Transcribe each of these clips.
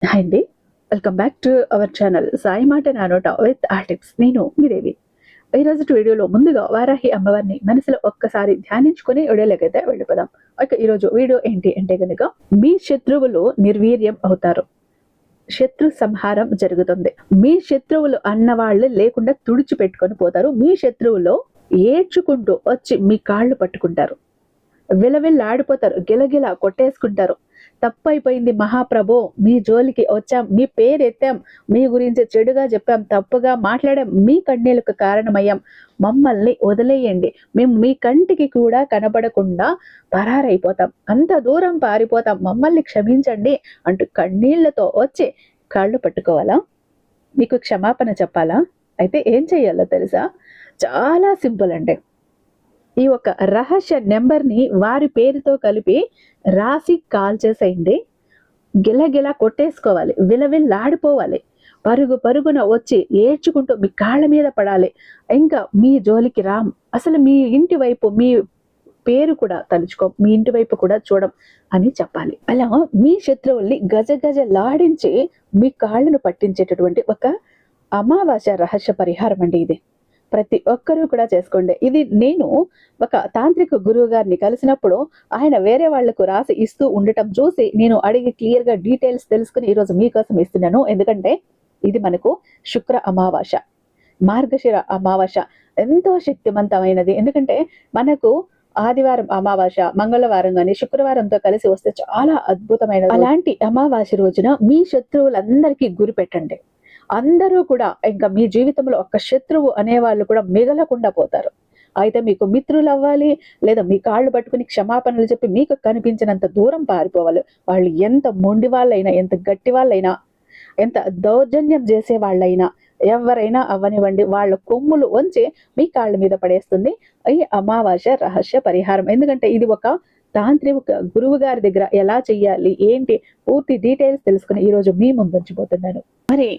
Hi అండి. Welcome back to our channel Sai మాట నానోట with ఆర్టిక్స్. నేను మీ దేవి. ఈరోజు వీడియోలో ముందుగా వారాహి అమ్మవారిని మనసులో ఒక్కసారి ధ్యానించుకుని వీడియోలోకైతే వెళ్ళిపోదాం. ఓకే, ఈరోజు వీడియో ఏంటి అంటే గనుక మీ శత్రువులు నిర్వీర్యం అవుతారు, శత్రు సంహారం జరుగుతుంది. మీ శత్రువులు అన్న వాళ్ళు లేకుండా తుడిచిపెట్టుకొని పోతారు. మీ శత్రువులు ఏడ్చుకుంటూ వచ్చి మీ కాళ్ళు పట్టుకుంటారు, విలవిల్లాడిపోతారు, గిలగిల కొట్టేసుకుంటారు. తప్పైపోయింది మహాప్రభు, మీ జోలికి వచ్చాం, మీ పేరు ఎత్తాం, మీ గురించి చెడుగా చెప్పాం, తప్పుగా మాట్లాడాం, మీ కన్నీళ్లకు కారణమయ్యాం, మమ్మల్ని వదిలేయండి, మేము మీ కంటికి కూడా కనబడకుండా పరారైపోతాం, అంత దూరం పారిపోతాం, మమ్మల్ని క్షమించండి అంటూ కన్నీళ్లతో వచ్చి కాళ్ళు పట్టుకోవాలా? మీకు క్షమాపణ చెప్పాలా? అయితే ఏం చెయ్యాలో తెలుసా? చాలా సింపుల్ అండి. ఈ ఒక రహస్య నెంబర్ని వారి పేరుతో కలిపి రాసి కాల్ చేసేయండి. గిలగిల కొట్టేసుకోవాలి, విలవిల్లాడిపోవాలి, పరుగు పరుగున వచ్చి ఏడ్చుకుంటూ మీ కాళ్ళ మీద పడాలి. ఇంకా మీ జోలికి రాం, అసలు మీ ఇంటి వైపు మీ పేరు కూడా తలుచుకో, మీ ఇంటి వైపు కూడా చూడం అని చెప్పాలి. అలా మీ శత్రువుల్ని గజ గజ లాడించి మీ కాళ్ళను పట్టించేటటువంటి ఒక అమావాస్య రహస్య పరిహారం అండి ఇది. ప్రతి ఒక్కరూ కూడా చేసుకోండి. ఇది నేను ఒక తాంత్రిక గురువు గారిని కలిసినప్పుడు ఆయన వేరే వాళ్లకు రాసి ఇస్తూ ఉండటం చూసి నేను అడిగి క్లియర్గా డీటెయిల్స్ తెలుసుకుని ఈరోజు మీకోసం ఇస్తున్నాను. ఎందుకంటే ఇది మనకు శుక్ర అమావాస్య, మార్గశిర అమావాస్య ఎంతో శక్తివంతమైనది. ఎందుకంటే మనకు ఆదివారం అమావాస్య, మంగళవారం కానీ శుక్రవారంతో కలిసి వస్తే చాలా అద్భుతమైనది. అలాంటి అమావాస్య రోజున మీ శత్రువులందరికీ గురి పెట్టండి. అందరూ కూడా ఇంకా మీ జీవితంలో ఒక శత్రువు అనేవాళ్ళు కూడా మిగలకుండా పోతారు. అయితే మీకు మిత్రులు అవ్వాలి, లేదా మీ కాళ్ళు పట్టుకుని క్షమాపణలు చెప్పి మీకు కనిపించినంత దూరం పారిపోవాలి. వాళ్ళు ఎంత మొండి వాళ్ళైనా, ఎంత గట్టి వాళ్ళైనా, ఎంత దౌర్జన్యం చేసే వాళ్ళైనా, ఎవరైనా అవ్వనివ్వండి, వాళ్ళ కొమ్ములు వంచి మీ కాళ్ళ మీద పడేస్తుంది ఈ అమావాస్య రహస్య పరిహారం. ఎందుకంటే ఇది ఒక తాంత్రిక గురువు గారి దగ్గర ఎలా చెయ్యాలి, ఏంటి పూర్తి డీటెయిల్స్ తెలుసుకుని ఈరోజు మీ ముందుంచబోతున్నాను. మరి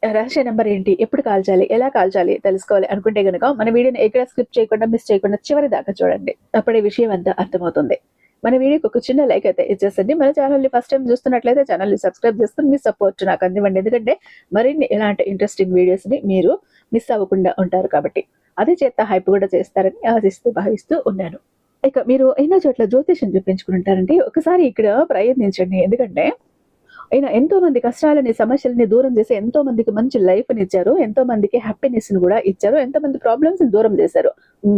రహస్య నెంబర్ ఏంటి, ఎప్పుడు కాల్చాలి, ఎలా కాల్చాలి తెలుసుకోవాలి అనుకుంటే గనుక మన వీడియోని ఎక్కడ స్కిప్ చేయకుండా మిస్ చేయకుండా చివరి దాకా చూడండి. అప్పుడే విషయం అంతా అర్థమవుతుంది. మన వీడియోకి ఒక చిన్న లైక్ అయితే ఇచ్చేసండి. మన ఛానల్ని ఫస్ట్ టైం చూస్తున్నట్లయితే ఛానల్ని సబ్స్క్రైబ్ చేసుకుని మీ సపోర్ట్ నాకు అందివ్వండి. ఎందుకంటే మరిన్ని ఇలాంటి ఇంట్రెస్టింగ్ వీడియోస్ని మీరు మిస్ అవ్వకుండా ఉంటారు కాబట్టి. అదే చేత హైప్ కూడా చేస్తారని ఆశిస్తూ భావిస్తూ ఉన్నాను. ఇక మీరు ఎన్నో చోట్ల జ్యోతిషం చూపించుకుంటారండి, ఒకసారి ఇక్కడ ప్రయత్నించండి. ఎందుకంటే ఆయన ఎంతో మంది కష్టాలని, సమస్యలని దూరం చేసి ఎంతో మందికి మంచి లైఫ్ని ఇచ్చారు, ఎంతో మందికి హ్యాపీనెస్ ని కూడా ఇచ్చారు, ఎంతో మంది ప్రాబ్లమ్స్ ని దూరం చేశారు.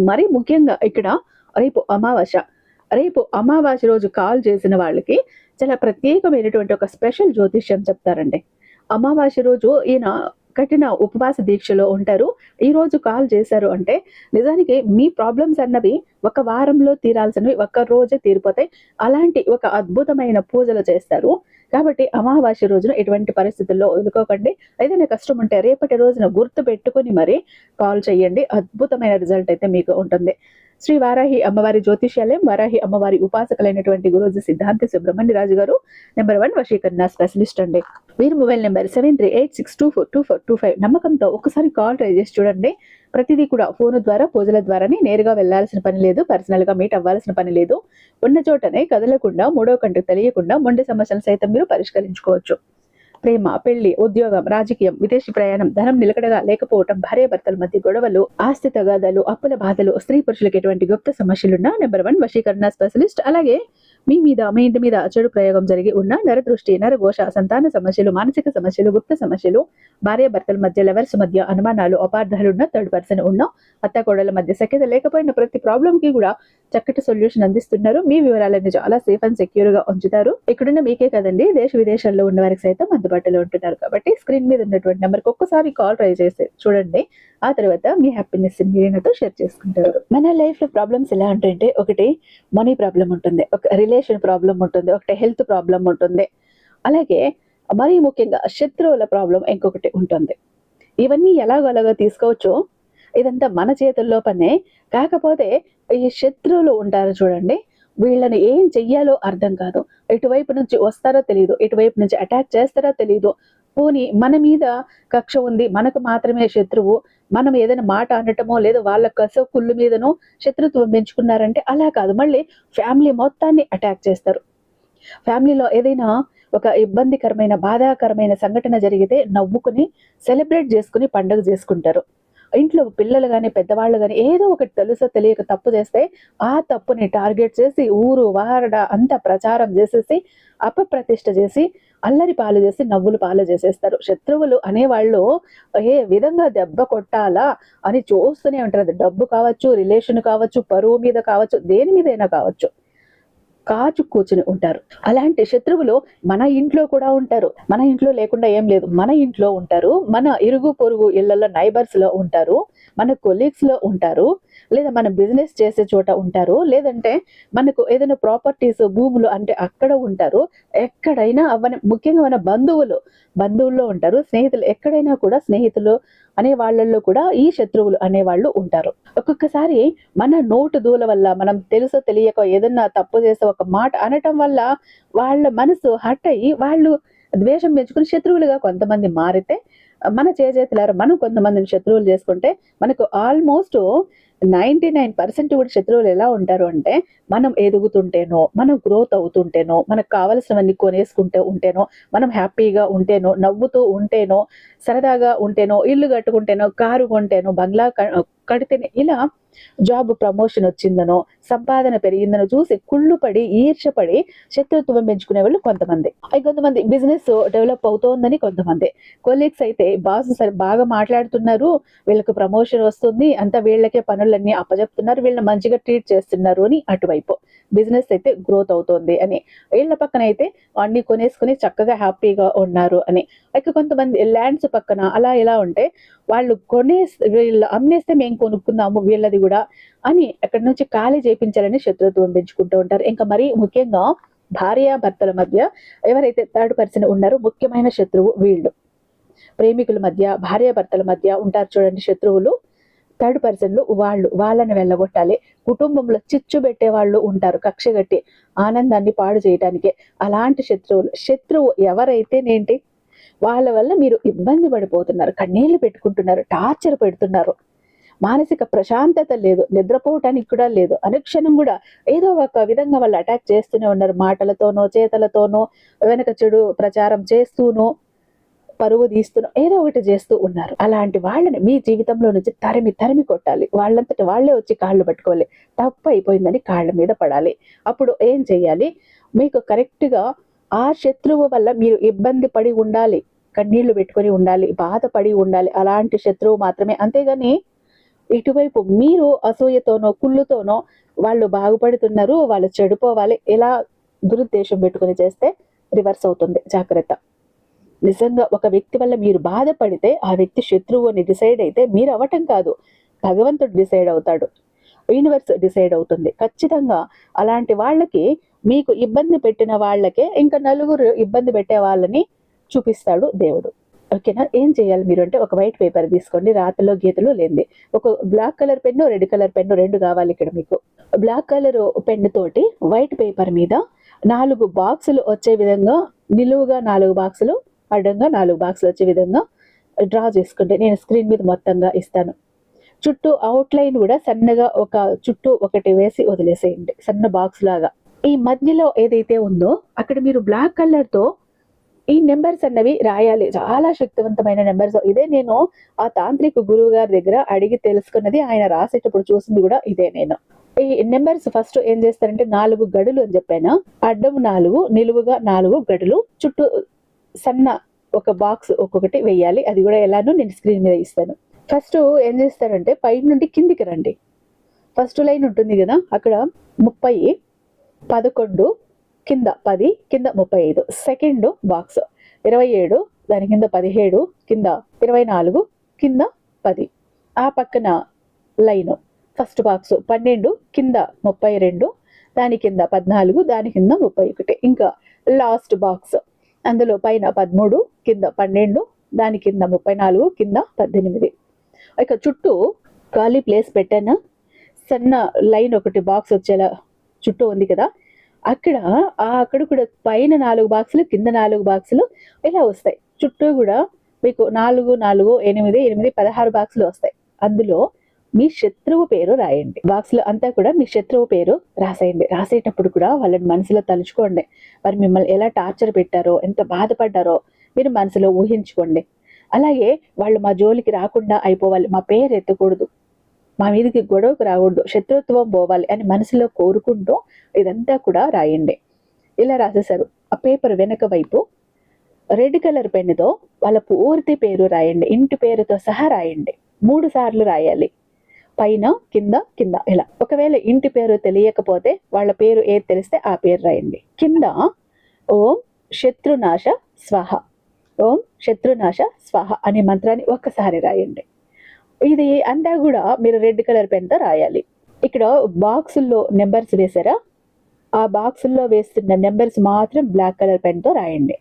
మరి ముఖ్యంగా ఇక్కడ రేపు అమావాస్య రోజు కాల్ చేసిన వాళ్ళకి చాలా ప్రత్యేకమైనటువంటి ఒక స్పెషల్ జ్యోతిష్యం చెప్తారండి. అమావాస్య రోజు ఈయన కఠిన ఉపవాస దీక్షలో ఉంటారు. ఈ రోజు కాల్ చేశారు అంటే నిజానికి మీ ప్రాబ్లమ్స్ అన్నవి ఒక వారంలో తీరాల్సినవి ఒక్క రోజే తీరిపోతాయి. అలాంటి ఒక అద్భుతమైన పూజలు చేస్తారు. కాబట్టి అమావాస్య రోజున ఎటువంటి పరిస్థితుల్లో వదులుకోకండి. ఏదైనా కష్టం ఉంటే రేపటి రోజున గుర్తు పెట్టుకుని మరి కాల్ చేయండి. అద్భుతమైన రిజల్ట్ అయితే మీకు ఉంటుంది. శ్రీ వారాహి అమ్మవారి జ్యోతిష్యాలయం, వారాహి అమ్మవారి ఉపాసకులైనటువంటి గురూజీ సిద్ధాంతి సుబ్రహ్మణ్య రాజు గారు నెంబర్ 1 వశీకరణ స్పెషలిస్ట్ అండి. వీరి మొబైల్ నెంబర్ 7386242425. నమ్మకంతో ఒకసారి కాల్ ట్రై చేసి చూడండి. ప్రతిదీ కూడా ఫోన్ ద్వారా, పూజల ద్వారానే, నేరుగా వెళ్లాల్సిన పని లేదు, పర్సనల్ గా మీట్ అవ్వాల్సిన పని లేదు. ఉన్న చోటనే కదలకుండా, మూడో కంటికి తెలియకుండా మొండి సమస్యలు సైతం మీరు పరిష్కరించుకోవచ్చు. ప్రేమ, పెళ్లి, ఉద్యోగం, రాజకీయం, విదేశీ ప్రయాణం, ధనం నిలకడగా లేకపోవటం, భార్యాభర్తల మధ్య గొడవలు, ఆస్తి తగాదాలు, అప్పుల బాధలు, స్త్రీ పురుషులకు ఎటువంటి గుప్త సమస్యలున్నా నెంబర్ 1 వశీకరణ స్పెషలిస్ట్. అలాగే మీ ఇంటి మీద చెడు ప్రయోగం జరిగి ఉన్న నరదృష్టి, నరఘోష, సంతాన సమస్యలు, మానసిక సమస్యలు, గుప్త సమస్యలు, భార్యాభర్తల మధ్య, లవర్స్ మధ్య అనుమానాలు, అపార్థాలు ఉన్న, థర్డ్ పర్సన్ ఉన్న, అత్తకోడల మధ్య సఖ్యత లేకపోయిన ప్రతి ప్రాబ్లం కి కూడా చక్కటి సొల్యూషన్ అందిస్తున్నారు. మీ వివరాలన్నీ చాలా సేఫ్ అండ్ సెక్యూర్ గా ఉంచుతారు. ఇక్కడున్న మీకే కదండి, దేశ విదేశాల్లో ఉన్న వారికి సైతం అందుబాటులో ఉంటున్నారు. కాబట్టి స్క్రీన్ మీద ఉన్నటువంటి నెంబర్కి ఒక్కసారి కాల్ ట్రై చేసి చూడండి. ఆ తర్వాత మీ హ్యాపీనెస్ మీరేనాతో షేర్ చేసుకుంటారు. మన లైఫ్ లో ప్రాబ్లమ్స్ ఎలా ఉంటాయంటే, ఒకటి మనీ ప్రాబ్లం ఉంటుంది, ఒక రిలేషన్ ప్రాబ్లం ఉంటుంది, ఒకటి హెల్త్ ప్రాబ్లం ఉంటుంది, అలాగే మరీ ముఖ్యంగా శత్రువుల ప్రాబ్లం ఇంకొకటి ఉంటుంది. ఇవన్నీ ఎలాగోలాగా తీసుకోవచ్చు, ఇదంతా మన చేతుల్లో పనే. కాకపోతే ఈ శత్రువులు ఉంటారు చూడండి, వీళ్ళని ఏం చెయ్యాలో అర్థం కాదు. ఎటువైపు నుంచి వస్తారో తెలియదు, ఎటువైపు నుంచి అటాక్ చేస్తారో తెలియదు. పోనీ మన మీద కక్ష ఉంది, మనకు మాత్రమే శత్రువు, మనం ఏదైనా మాట అనటమో లేదా వాళ్ళ కసో కుళ్ళు మీదనో శత్రుత్వం పెంచుకున్నారంటే అలా కాదు, మళ్ళీ ఫ్యామిలీ మొత్తాన్ని అటాక్ చేస్తారు. ఫ్యామిలీలో ఏదైనా ఒక ఇబ్బందికరమైన బాధాకరమైన సంఘటన జరిగితే నవ్వుకుని సెలబ్రేట్ చేసుకుని పండుగ చేసుకుంటారు. ఇంట్లో పిల్లలు గాని, పెద్దవాళ్ళు గాని ఏదో ఒకటి తెలుసో తెలియక తప్పు చేస్తే ఆ తప్పుని టార్గెట్ చేసి ఊరు వారడ అంతా ప్రచారం చేసేసి అపప్రతిష్ఠ చేసి అల్లరి పాలు చేసి నవ్వులు పాలు చేసేస్తారు. శత్రువులు అనేవాళ్ళు ఏ విధంగా దెబ్బ కొట్టాలా అని చూస్తూనే ఉంటారు. అది డబ్బు కావచ్చు, రిలేషన్ కావచ్చు, పరువు మీద కావచ్చు, దేని మీదైనా కావచ్చు, కాచు కూర్చుని ఉంటారు. అలాంటి శత్రువులు మన ఇంట్లో కూడా ఉంటారు. మన ఇంట్లో లేకుండా ఏం లేదు, మన ఇంట్లో ఉంటారు, మన ఇరుగు పొరుగు ఇళ్లలో నైబర్స్ లో ఉంటారు, మన కొలీగ్స్ లో ఉంటారు, లేదా మన బిజినెస్ చేసే చోట ఉంటారు, లేదంటే మనకు ఏదైనా ప్రాపర్టీస్ భూములు అంటే అక్కడ ఉంటారు. ఎక్కడైనా అవన్నీ ముఖ్యంగా మన బంధువుల్లో ఉంటారు. స్నేహితులు ఎక్కడైనా కూడా స్నేహితులు అనే వాళ్ళల్లో కూడా ఈ శత్రువులు అనేవాళ్ళు ఉంటారు. ఒక్కొక్కసారి మన నోటు దూల వల్ల మనం తెలుసో తెలియక ఏదన్నా తప్పు చేసే ఒక మాట అనటం వల్ల వాళ్ళ మనసు హట్ అయ్యి వాళ్ళు ద్వేషం పెంచుకుని శత్రువులుగా కొంతమంది మారితే మన చేజేతులారా మనం కొంతమందిని శత్రువులు చేసుకుంటే మనకు ఆల్మోస్ట్ 99% కూడా శత్రువులు ఎలా ఉంటారు అంటే మనం ఎదుగుతుంటేనో, మనం గ్రోత్ అవుతుంటేనో, మనకు కావలసినవన్నీ కొనేసుకుంటూ ఉంటేనో, మనం హ్యాపీగా ఉంటేనో, నవ్వుతూ ఉంటేనో, సరదాగా ఉంటేనో, ఇల్లు కట్టుకుంటేనో, కారు కొంటేనో, బంగ్లా కడితేనే, ఇలా జాబ్ ప్రమోషన్ వచ్చిందనో, సంపాదన పెరిగిందనో చూసి కుళ్ళుపడి ఈర్షపడి శత్రుత్వం పెంచుకునే వాళ్ళు కొంతమంది. కొంతమంది బిజినెస్ డెవలప్ అవుతోందని కొంతమంది. కొలీగ్స్ అయితే బాస్ సరే బాగా మాట్లాడుతున్నారు, వీళ్ళకి ప్రమోషన్ వస్తుంది, అంతా వీళ్ళకే పనులన్నీ అప్పచెప్తున్నారు, వీళ్ళని మంచిగా ట్రీట్ చేస్తున్నారు అని అటువైపు. బిజినెస్ అయితే గ్రోత్ అవుతోంది అని, వీళ్ళ పక్కన అయితే అన్ని కొనేసుకుని చక్కగా హ్యాపీగా ఉన్నారు అని. కొంతమంది ల్యాండ్స్ పక్కన అలా ఇలా ఉంటే వాళ్ళు వీళ్ళు అమ్మేస్తే మేము కొనుక్కుందాము వీళ్ళది కూడా అని అక్కడి నుంచి ఖాళీ చేయించాలని శత్రుత్వం పెంచుకుంటూ ఉంటారు. ఇంకా మరీ ముఖ్యంగా భార్యాభర్తల మధ్య ఎవరైతే థర్డ్ పర్సన్ ఉన్నారో ముఖ్యమైన శత్రువు వీళ్ళు. ప్రేమికుల మధ్య, భార్యాభర్తల మధ్య ఉంటారు చూడండి శత్రువులు, థర్డ్ పర్సన్లు, వాళ్ళని వెళ్ళగొట్టాలి. కుటుంబంలో చిచ్చు పెట్టే వాళ్ళు ఉంటారు కక్షగట్టి ఆనందాన్ని పాడు చేయటానికి. అలాంటి శత్రువు ఎవరైతేనేంటి, వాళ్ళ వల్ల మీరు ఇబ్బంది పడిపోతున్నారు, కన్నీళ్లు పెట్టుకుంటున్నారు, టార్చర్ పెడుతున్నారు, మానసిక ప్రశాంతత లేదు, నిద్రపోవటానికి కూడా లేదు, అనుక్షణం కూడా ఏదో ఒక విధంగా వాళ్ళు అటాక్ చేస్తూనే ఉన్నారు. మాటలతోనో, చేతలతోనో, వెనక చెడు ప్రచారం చేస్తూనో, పరువు తీస్తూనో ఏదో ఒకటి చేస్తూ ఉన్నారు. అలాంటి వాళ్ళని మీ జీవితంలో నుంచి తరిమి కొట్టాలి. వాళ్ళంతటి వాళ్ళే వచ్చి కాళ్ళు పట్టుకోవాలి. తప్పు అయిపోయిందని కాళ్ళ మీద పడాలి. అప్పుడు ఏం చెయ్యాలి, మీకు కరెక్ట్గా ఆ శత్రువు వల్ల మీరు ఇబ్బంది పడి ఉండాలి, కన్నీళ్లు పెట్టుకొని ఉండాలి, బాధపడి ఉండాలి. అలాంటి శత్రువు మాత్రమే. అంతేగాని ఇటువైపు మీరు అసూయతోనో, కుళ్ళుతోనో వాళ్ళు బాగుపడుతున్నారు, వాళ్ళు చెడిపోవాలి, ఇలా దురుద్దేశం పెట్టుకుని చేస్తే రివర్స్ అవుతుంది. జాగ్రత్త. నిజంగా ఒక వ్యక్తి వల్ల మీరు బాధపడితే ఆ వ్యక్తి శత్రువు అని డిసైడ్ అయితే మీరు అవ్వటం కాదు, భగవంతుడు డిసైడ్ అవుతాడు, యూనివర్స్ డిసైడ్ అవుతుంది. ఖచ్చితంగా అలాంటి వాళ్ళకి, మీకు ఇబ్బంది పెట్టిన వాళ్ళకే ఇంకా నలుగురు ఇబ్బంది పెట్టే వాళ్ళని చూపిస్తాడు దేవుడు. ఓకేనా? ఏం చేయాలి మీరు అంటే, ఒక వైట్ పేపర్ తీసుకోండి, రాతలో గీతలు లేనిది. ఒక black colour pen, red colour pen, 2 కావాలి ఇక్కడ మీకు. బ్లాక్ కలర్ పెన్ను తోటి వైట్ పేపర్ మీద 4 బాక్సులు వచ్చే విధంగా, నిలువుగా 4 బాక్సులు, అడ్డంగా 4 బాక్సులు వచ్చే విధంగా డ్రా చేసుకుంటే, నేను స్క్రీన్ మీద మొత్తంగా ఇస్తాను. చుట్టూ అవుట్ లైన్ కూడా సన్నగా ఒక చుట్టూ ఒకటి వేసి వదిలేసేయండి, సన్న బాక్స్ లాగా. ఈ మధ్యలో ఏదైతే ఉందో అక్కడ మీరు బ్లాక్ కలర్ తో ఈ నెంబర్స్ అన్నవి రాయాలి. చాలా శక్తివంతమైన నెంబర్స్. ఇదే నేను ఆ తాంత్రిక గురువు గారి దగ్గర అడిగి తెలుసుకున్నది, ఆయన రాసేటప్పుడు చూసింది కూడా ఇదే. నేను ఈ నెంబర్స్ ఫస్ట్ ఏం చేస్తారంటే, 4 గడులు అని చెప్పాను, అడ్డం 4, నిలువుగా 4 గడులు, చుట్టూ సన్న ఒక బాక్స్ ఒక్కొక్కటి వేయాలి. అది కూడా ఎలానో నేను స్క్రీన్ మీద ఇస్తాను. ఫస్ట్ ఏం చేస్తారంటే, పై నుండి కిందికి రండి. ఫస్ట్ లైన్ ఉంటుంది కదా, అక్కడ 30, 11, కింద 10, కింద 35. సెకండ్ బాక్స్ 27, దాని కింద 17, కింద 24, కింద 10. ఆ పక్కన లైన్ ఫస్ట్ బాక్స్ 12, కింద 32, దాని కింద 14, దాని కింద 31. ఇంకా లాస్ట్ బాక్స్, అందులో పైన 13, కింద 12, దాని కింద 34, కింద 18. ఇక చుట్టూ ఖాళీ ప్లేస్ పెట్టాను, సన్న లైన్ ఒకటి బాక్స్ వచ్చేలా చుట్టూ ఉంది కదా, అక్కడ కూడా పైన 4 బాక్సులు, కింద 4 బాక్సులు ఇలా వస్తాయి. చుట్టూ కూడా మీకు 4, 4, 8, 8, 16 బాక్సులు వస్తాయి. అందులో మీ శత్రువు పేరు రాయండి. బాక్స్ లో అంతా కూడా మీ శత్రువు పేరు రాసేయండి. రాసేటప్పుడు కూడా వాళ్ళని మనసులో తలుచుకోండి. మరి మిమ్మల్ని ఎలా టార్చర్ పెట్టారో, ఎంత బాధపడ్డారో మీరు మనసులో ఊహించుకోండి. అలాగే వాళ్ళు మా జోలికి రాకుండా అయిపోవాలి, మా పేరు ఎత్తకూడదు, మా మీదకి గొడవకు రాకూడదు, శత్రుత్వం పోవాలి అని మనసులో కోరుకుంటూ ఇదంతా కూడా రాయండి. ఇలా రాసేసారు. ఆ పేపర్ వెనక వైపు రెడ్ కలర్ పెన్నుతో వాళ్ళ పూర్తి పేరు రాయండి. ఇంటి పేరుతో సహా రాయండి. 3 సార్లు రాయాలి. పైన కింద కింద ఇలా. ఒకవేళ ఇంటి పేరు తెలియకపోతే వాళ్ళ పేరు ఏది తెలిస్తే ఆ పేరు రాయండి. కింద ఓం శత్రునాశ స్వాహ, ఓం శత్రునాశ స్వాహ అనే మంత్రాన్ని ఒక్కసారి రాయండి. ఇది అంతా కూడా మీరు రెడ్ కలర్ పెన్తో రాయాలి. ఇక్కడ బాక్సుల్లో నెంబర్స్ వేసారా, ఆ బాక్సుల్లో వేస్తున్న నెంబర్స్ మాత్రం బ్లాక్ కలర్ పెన్తో రాయండి.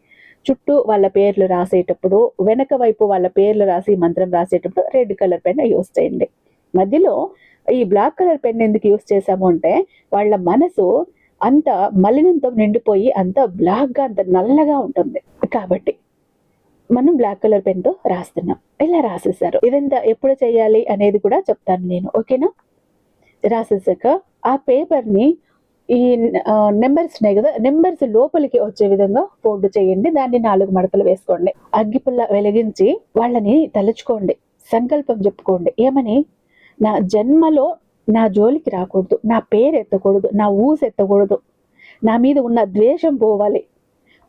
చుట్టూ వాళ్ళ పేర్లు రాసేటప్పుడు, వెనక వైపు వాళ్ళ పేర్లు రాసి మంత్రం రాసేటప్పుడు రెడ్ కలర్ పెన్ యూస్ చేయండి. మధ్యలో ఈ బ్లాక్ కలర్ పెన్ ఎందుకు యూస్ చేసాము అంటే, వాళ్ళ మనసు అంత మలినంతో నిండిపోయి అంత బ్లాక్గా అంత నల్లగా ఉంటుంది కాబట్టి మనం బ్లాక్ కలర్ పెన్తో రాస్తున్నాం. ఇలా రాసేసారు. ఇదంతా ఎప్పుడు చేయాలి అనేది కూడా చెప్తాను నేను, ఓకేనా? రాసేసాక ఆ పేపర్ని ఈ నెంబర్స్ ఉన్నాయి కదా, నెంబర్స్ లోపలికి వచ్చే విధంగా ఫోల్డ్ చేయండి. దాన్ని 4 మడతలు వేసుకోండి. అగ్గిపుల్ల వెలిగించి వాళ్ళని తలుచుకోండి, సంకల్పం చెప్పుకోండి. ఏమని? నా జన్మలో నా జోలికి రాకూడదు, నా పేరు ఎత్తకూడదు, నా ఊసు ఎత్తకూడదు, నా మీద ఉన్న ద్వేషం పోవాలి,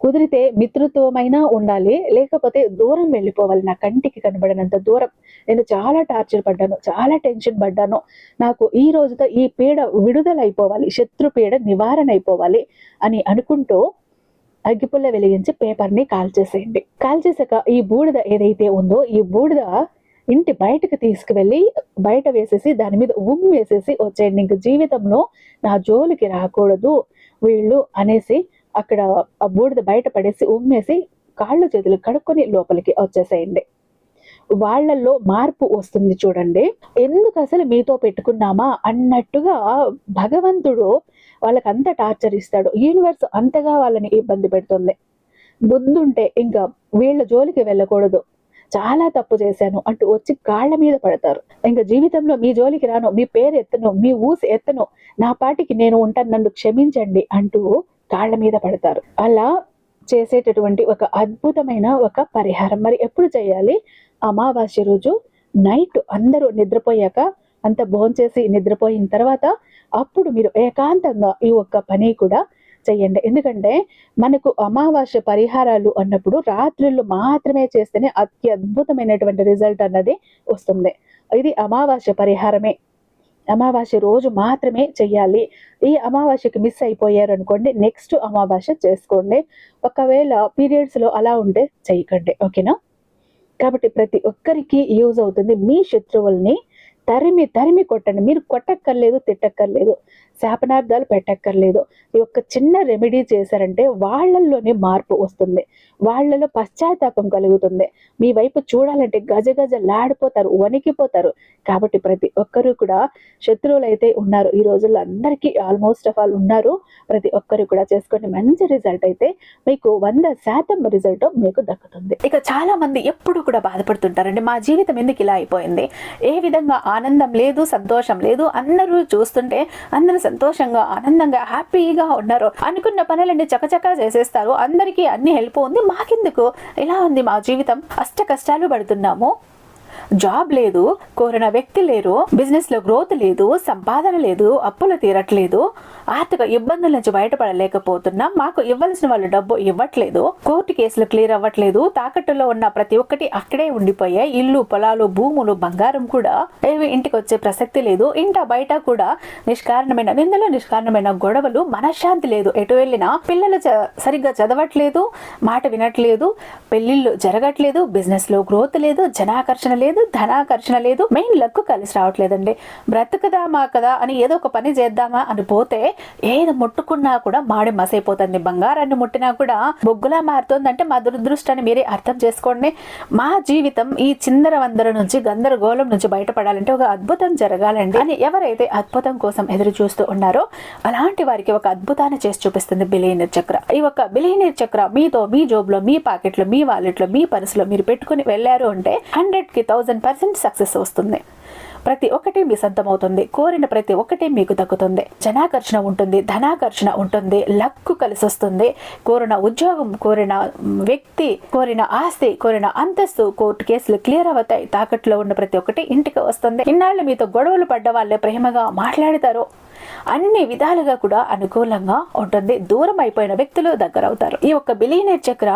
కుదిరితే మిత్రుత్వమైనా ఉండాలి, లేకపోతే దూరం వెళ్ళిపోవాలి, నా కంటికి కనబడినంత దూరం. నేను చాలా టార్చర్ పడ్డాను, చాలా టెన్షన్ పడ్డాను, నాకు ఈ రోజుతో ఈ పీడ విడుదలైపోవాలి, శత్రు పీడ నివారణ అయిపోవాలి అని అనుకుంటూ అగ్గిపుల్ల వెలిగించి పేపర్ని కాల్చేసేయండి. కాల్చేసాక ఈ బూడిద ఏదైతే ఉందో ఈ బూడిద ఇంటి బయటకు తీసుకువెళ్ళి బయట వేసేసి దాని మీద ఉమ్ము వేసేసి వచ్చేయండి. ఇంక జీవితంలో నా జోలికి రాకూడదు వీళ్ళు అనేసి అక్కడ ఆ బూడిద బయట పడేసి ఉమ్మేసి కాళ్ళు చేతులు కడుక్కొని లోపలికి వచ్చేసేయండి. వాళ్ళల్లో మార్పు వస్తుంది చూడండి. ఎందుకు అసలు మీతో పెట్టుకున్నామా అన్నట్టుగా భగవంతుడు వాళ్ళకి అంత టార్చర్ ఇస్తాడు. యూనివర్స్ అంతగా వాళ్ళని ఇబ్బంది పెడుతుంది. బుద్ధుంటే ఇంకా వీళ్ళ జోలికి వెళ్ళకూడదు, చాలా తప్పు చేశాను అంటూ వచ్చి కాళ్ళ మీద పడతారు. ఇంకా జీవితంలో మీ జోలికి రాను, మీ పేరు ఎత్తను, మీ ఊసు ఎత్తను, నా పాటికి నేను ఉంటాను, నన్ను క్షమించండి అంటూ కాళ్ళ మీద పడతారు. అలా చేసేటటువంటి ఒక అద్భుతమైన ఒక పరిహారం. మరి ఎప్పుడు చేయాలి? అమావాస్య రోజు నైట్ అందరూ నిద్రపోయాక, అంత భోంచేసి నిద్రపోయిన తర్వాత అప్పుడు మీరు ఏకాంతంగా ఈ ఒక్క పని కూడా చెయ్యండి. ఎందుకంటే మనకు అమావాస్య పరిహారాలు అన్నప్పుడు రాత్రులు మాత్రమే చేస్తేనే అత్యద్భుతమైనటువంటి రిజల్ట్ అన్నది వస్తుంది. ఇది అమావాస్య పరిహారమే, అమావాస్య రోజు మాత్రమే చెయ్యాలి. ఈ అమావాస్యకి మిస్ అయిపోయారు అనుకోండి, నెక్స్ట్ అమావాస్య చేసుకోండి. ఒకవేళ పీరియడ్స్లో అలా ఉంటే చేయకండి, ఓకేనా? కాబట్టి ప్రతి ఒక్కరికి యూజ్ అవుతుంది. మీ శత్రువుల్ని తరిమి తరిమి కొట్టండి. మీరు కొట్టక్కర్లేదు, తిట్టక్కర్లేదు, శాపనార్థాలు పెట్టక్కర్లేదు. ఈ ఒక్క చిన్న రెమెడీ చేశారంటే వాళ్ళల్లోనే మార్పు వస్తుంది, వాళ్ళలో పశ్చాత్తాపం కలుగుతుంది. మీ వైపు చూడాలంటే గజగజ లాడిపోతారు, వణికిపోతారు. కాబట్టి ప్రతి ఒక్కరూ కూడా, శత్రువులు అయితే ఉన్నారు ఈ రోజుల్లో, అందరికీ ఆల్మోస్ట్ ఆఫ్ ఆల్ ఉన్నారు, ప్రతి ఒక్కరు కూడా చేసుకొని మంచి రిజల్ట్ అయితే మీకు 100% రిజల్ట్ మీకు దక్కుతుంది. ఇక చాలా మంది ఎప్పుడు కూడా బాధపడుతుంటారండి, మా జీవితం ఎందుకు ఇలా అయిపోయింది, ఏ విధంగా ఆనందం లేదు, సంతోషం లేదు, అందరూ చూస్తుంటే అందరూ సంతోషంగా ఆనందంగా హ్యాపీగా ఉన్నారు, అనుకున్న పనులన్నీ చకచకా చేసేస్తారు, అందరికీ అన్ని హెల్ప్ ఉంది, మాకెందుకు ఇలా ఉంది మా జీవితం, అష్ట కష్టాలు పడుతున్నాము, జాబ్ లేదు, కోరిన వ్యక్తి లేరు, బిజినెస్ లో గ్రోత్ లేదు, సంపాదన లేదు, అప్పులు తీరట్లేదు, ఆర్థిక ఇబ్బందుల నుంచి బయటపడలేకపోతున్నాం, మాకు ఇవ్వాల్సిన వాళ్ళు డబ్బు ఇవ్వట్లేదు, కోర్టు కేసులు క్లియర్ అవ్వట్లేదు, తాకట్టులో ఉన్న ప్రతి ఒక్కటి అక్కడే ఉండిపోయాయి, ఇల్లు, పొలాలు, భూములు, బంగారం కూడా ఏవి ఇంటికి వచ్చే ప్రసక్తి లేదు, ఇంట బయట కూడా నిష్కారణమైన నిందలు, నిష్కారణమైన గొడవలు, మనశ్శాంతి లేదు, ఎటు వెళ్ళినా పిల్లలు సరిగ్గా చదవట్లేదు, మాట వినట్లేదు, పెళ్లిళ్ళు జరగట్లేదు, బిజినెస్ లో గ్రోత్ లేదు, జనాకర్షణ లేదు, ధనాకర్షణ లేదు, మెయిన్ లక్ కలిసి రావట్లేదండి. బ్రతుకుదామా కదా అని ఏదో ఒక పని చేద్దామా అని పోతే ఏది ముట్టుకున్నా కూడా మాడి మసైపోతుంది, బంగారాన్ని ముట్టినా కూడా బొగ్గులా మారుతుందంటే మా దురదృష్టాన్ని మీరే అర్థం చేసుకోండి. మా జీవితం ఈ చిందర వందర నుంచి, గందరగోళం నుంచి బయటపడాలంటే ఒక అద్భుతం జరగాలండి అని ఎవరైతే అద్భుతం కోసం ఎదురు చూస్తూ ఉన్నారో అలాంటి వారికి ఒక అద్భుతాన్ని చేసి చూపిస్తుంది బిలియనీర్ చక్ర. ఈ ఒక బిలియనీర్ చక్ర మీతో, మీ జోబులో, మీ పాకెట్లో, మీ వాలెట్లో, మీ పర్సులో మీరు పెట్టుకుని వెళ్ళారు అంటే 100కి 1000% సక్సెస్ వస్తుంది. ప్రతి ఒక్కటి మీ సొంతం అవుతుంది. కోరిన ప్రతి ఒక్కటి మీకు దక్కుతుంది. జనాకర్షణ ఉంటుంది, ధనాకర్షణ ఉంటుంది, లక్కు కలిసి వస్తుంది. కోరిన ఉద్యోగం, కోరిన వ్యక్తి, కోరిన ఆస్తి, కోరిన అంతస్తు, కోర్టు కేసులు క్లియర్ అవుతాయి. తాకట్లో ఉన్న ప్రతి ఒక్కటి ఇంటికి వస్తుంది. ఇన్నాళ్ళు మీతో గొడవలు పడ్డ వాళ్ళే ప్రేమగా మాట్లాడతారు. అన్ని విధాలుగా కూడా అనుకూలంగా ఉంటుంది. దూరం అయిపోయిన వ్యక్తులు దగ్గర అవుతారు. ఈ ఒక్క బిలియనీర్ చక్ర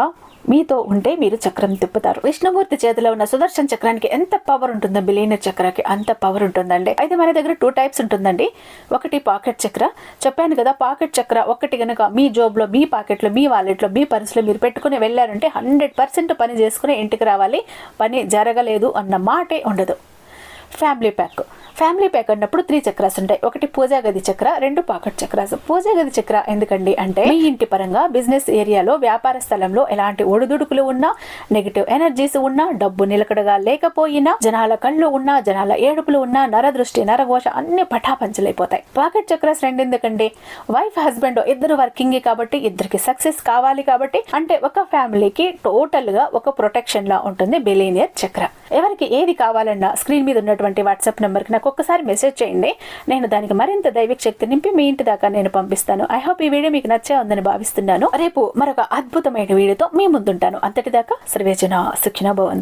మీతో ఉంటే మీరు చక్రం తిప్పుతారు. విష్ణుమూర్తి చేతిలో ఉన్న సుదర్శన చక్రానికి ఎంత పవర్ ఉంటుందో బిలియనీర్ చక్రానికి అంత పవర్ ఉంటుందండి. అయితే మన దగ్గర 2 టైప్స్ ఉంటుందండి. ఒకటి పాకెట్ చక్ర. చెప్పాను కదా, పాకెట్ చక్ర ఒకటి గనక మీ జోబులో, మీ పాకెట్లో, మీ వాలెట్లో, మీ పర్సులో మీరు పెట్టుకుని వెళ్ళారంటే 100% పని చేసుకుని ఇంటికి రావాలి. పని జరగలేదు అన్న మాటే ఉండదు. ఫ్యామిలీ ప్యాక్ అన్నప్పుడు 3 చక్రాస్ ఉంటాయి. ఒకటి పూజా గది చక్ర, 2 పాకెట్ చక్రాస్. పూజా గది చక్ర ఎందుకండి అంటే మీ ఇంటి పరంగా బిజినెస్ ఏరియాలో, వ్యాపార స్థలంలో ఎలాంటి ఒడిదుడుకులు ఉన్నా, నెగిటివ్ ఎనర్జీస్ ఉన్నా, డబ్బు నిలకడగా లేకపోయినా, జనాల కళ్ళు ఉన్నా, జనాల ఏడుపులు ఉన్నా, నరదృష్టి, నరఘోష అన్ని పటాపంచలైపోతాయి. పాకెట్ చక్రాస్ 2 ఎందుకండి? వైఫ్ హస్బెండ్ ఇద్దరు వర్కింగ్ కాబట్టి, ఇద్దరికి సక్సెస్ కావాలి కాబట్టి, అంటే ఒక ఫ్యామిలీకి టోటల్ గా ఒక ప్రొటెక్షన్ లా ఉంటుంది బిలియనీర్ చక్ర. ఎవరికి ఏది కావాలన్నా స్క్రీన్ మీద ఉన్నటువంటి వాట్సాప్ నెంబర్ కి నాకు ఒక్కసారి మెసేజ్ చేయండి. నేను దానికి మరింత దైవిక శక్తి నింపి మీ ఇంటి దాకా నేను పంపిస్తాను. ఐ హోప్ ఈ వీడియో మీకు నచ్చే ఉందని భావిస్తున్నాను. రేపు మరొక అద్భుతమైన వీడియోతో మీ ముందుంటాను. అంతటిదాకా సర్వేజన సుఖినో భవంతు.